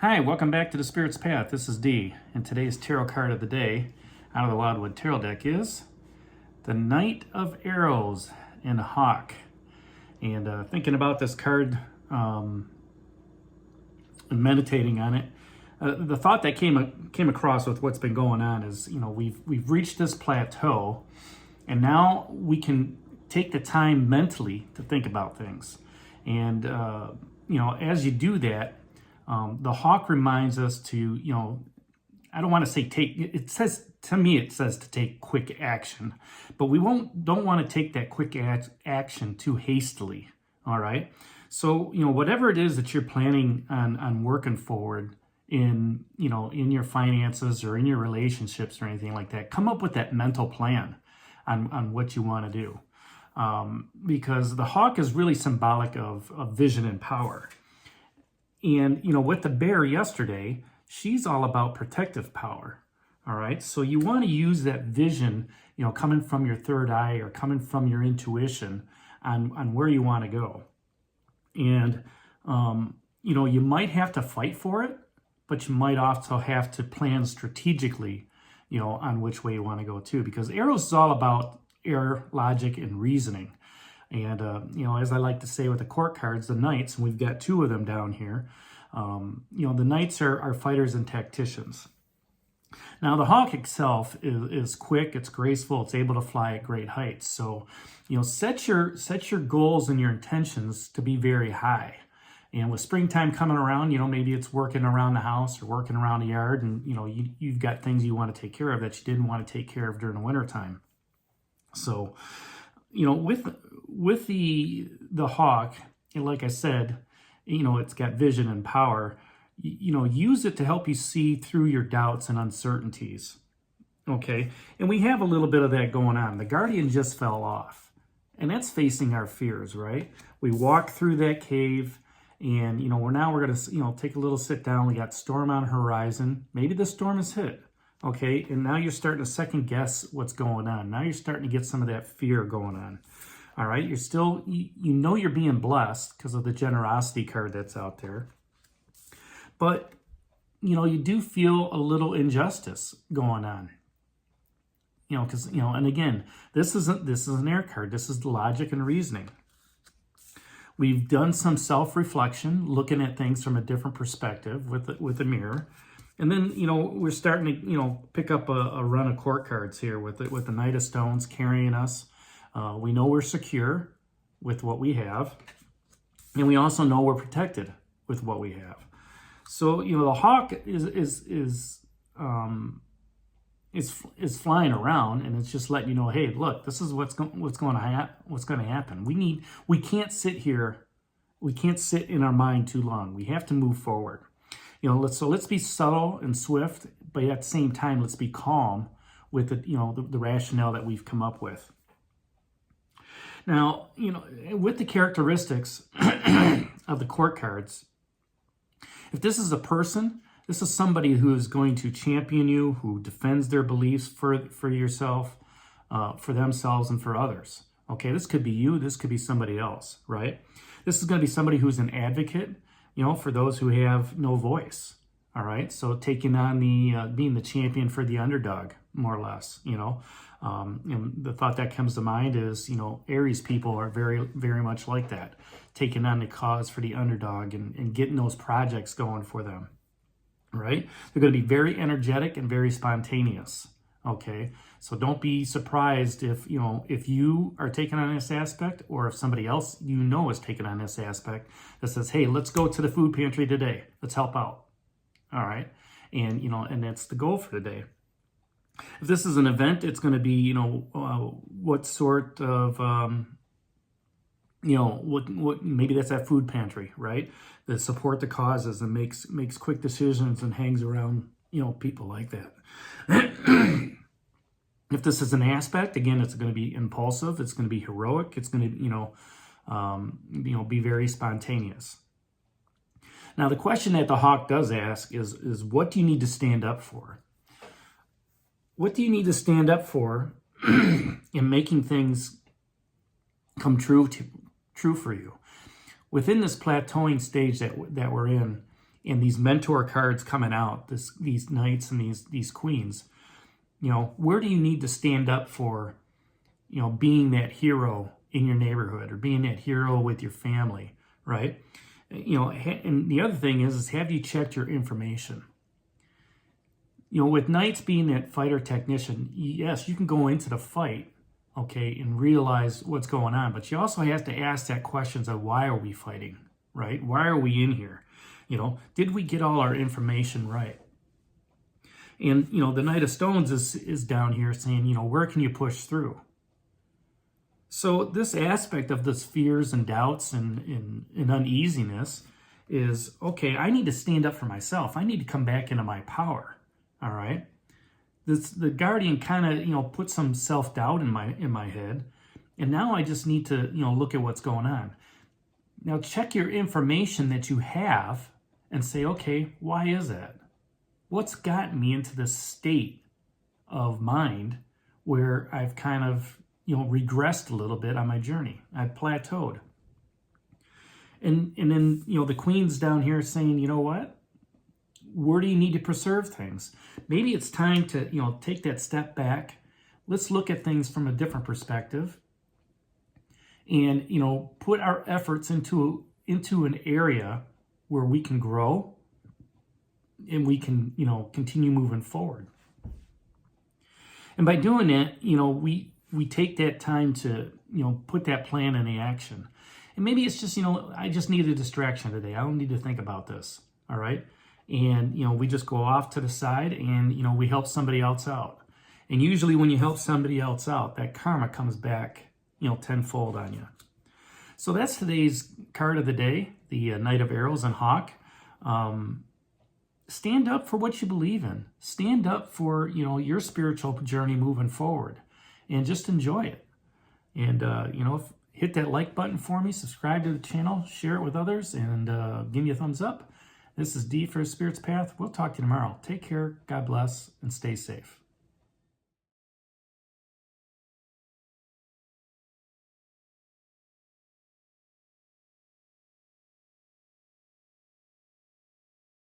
Hi, welcome back to the Spirit's Path. This is D, and today's tarot card of the day out of the Wildwood Tarot deck is the Knight of Arrows and Hawk. And thinking about this card and meditating on it, the thought that came across with what's been going on is, we've reached this plateau, and now we can take the time mentally to think about things. And as you do that, the hawk reminds us to, I don't want to say it says to take quick action, but we don't want to take that quick action too hastily. All right. So, whatever it is that you're planning on working forward in your finances or in your relationships or anything like that, come up with that mental plan on what you want to do. Because the hawk is really symbolic of vision and power. And, with the bear yesterday, she's all about protective power. All right. So you want to use that vision, coming from your third eye or coming from your intuition on where you want to go. And, you might have to fight for it, but you might also have to plan strategically, on which way you want to go too, because Arrows is all about air, logic, and reasoning. And, as I like to say with the court cards, the knights, and we've got two of them down here, the knights are fighters and tacticians. Now, the hawk itself is quick, it's graceful, it's able to fly at great heights. So, set your goals and your intentions to be very high. And with springtime coming around, maybe it's working around the house or working around the yard, and, you've got things you want to take care of that you didn't want to take care of during the wintertime. So, with the hawk, and like I said, it's got vision and power. Use it to help you see through your doubts and uncertainties. Okay, and we have a little bit of that going on. The Guardian just fell off, and that's facing our fears, right? We walk through that cave, and we're going to take a little sit down. We got storm on the horizon. Maybe the storm is hit. Okay, and now you're starting to second guess what's going on. Now you're starting to get some of that fear going on. All right, you're still, you're being blessed because of the generosity card that's out there. But, you do feel a little injustice going on. Because, and again, this is an air card. This is logic and reasoning. We've done some self-reflection, looking at things from a different perspective with the mirror. And then, we're starting to, pick up a run of court cards here with the Knight of Stones carrying us. We know we're secure with what we have. And we also know we're protected with what we have. So, the hawk is flying around, and it's just letting you know, hey, look, this is what's going to happen. We can't sit here. We can't sit in our mind too long. We have to move forward. Let's be subtle and swift, but at the same time, let's be calm with the rationale that we've come up with. Now, with the characteristics of the court cards, if this is a person, this is somebody who is going to champion you, who defends their beliefs for yourself, for themselves, and for others. Okay, this could be you, this could be somebody else, right? This is going to be somebody who's an advocate, for those who have no voice. All right, so taking on being the champion for the underdog, more or less. The thought that comes to mind is, Aries people are very, very much like that, taking on the cause for the underdog and getting those projects going for them. Right? They're going to be very energetic and very spontaneous. Okay, so don't be surprised if you are taking on this aspect, or if somebody else is taking on this aspect that says, hey, let's go to the food pantry today. Let's help out. All right, and and that's the goal for today. If this is an event, it's going to be what sort of what maybe that's that food pantry, right? That support the causes and makes quick decisions and hangs around people like that. If this is an aspect, again, it's going to be impulsive. It's going to be heroic. It's going to be very spontaneous. Now, the question that the hawk does ask is what do you need to stand up for? What do you need to stand up for in making things come true for you? Within this plateauing stage that we're in, and these mentor cards coming out, these knights and these queens, you know, where do you need to stand up for, you know, being that hero in your neighborhood or being that hero with your family, right? You know, and the other thing is have you checked your information? You know, with knights being that fighter technician, yes, you can go into the fight, okay, and realize what's going on, but you also have to ask that questions of why are we fighting, right? Why are we in here? You know, did we get all our information right? And, you know, the Knight of Stones is down here saying, you know, where can you push through? So this aspect of this fears and doubts and uneasiness is, okay, I need to stand up for myself. I need to come back into my power. All right. The Guardian kind of, you know, put some self-doubt in my head. And now I just need to, you know, look at what's going on. Now check your information that you have and say, okay, why is that? What's gotten me into this state of mind where I've kind of, you know, regressed a little bit on my journey? I've plateaued. And then, you know, the Queen's down here saying, you know what? Where do you need to preserve things? Maybe it's time to, you know, take that step back. Let's look at things from a different perspective and, you know, put our efforts into an area where we can grow and we can, you know, continue moving forward. And by doing that, you know, we take that time to, you know, put that plan into action. And maybe it's just, you know, I just need a distraction today. I don't need to think about this. All right. And, you know, we just go off to the side and, you know, we help somebody else out. And usually when you help somebody else out, that karma comes back, you know, tenfold on you. So that's today's card of the day, the Knight of Arrows and Hawk. Stand up for what you believe in. Stand up for, you know, your spiritual journey moving forward and just enjoy it. And, you know, hit that like button for me, subscribe to the channel, share it with others, and give me a thumbs up. This is D for Spirit's Path. We'll talk to you tomorrow. Take care, God bless, and stay safe.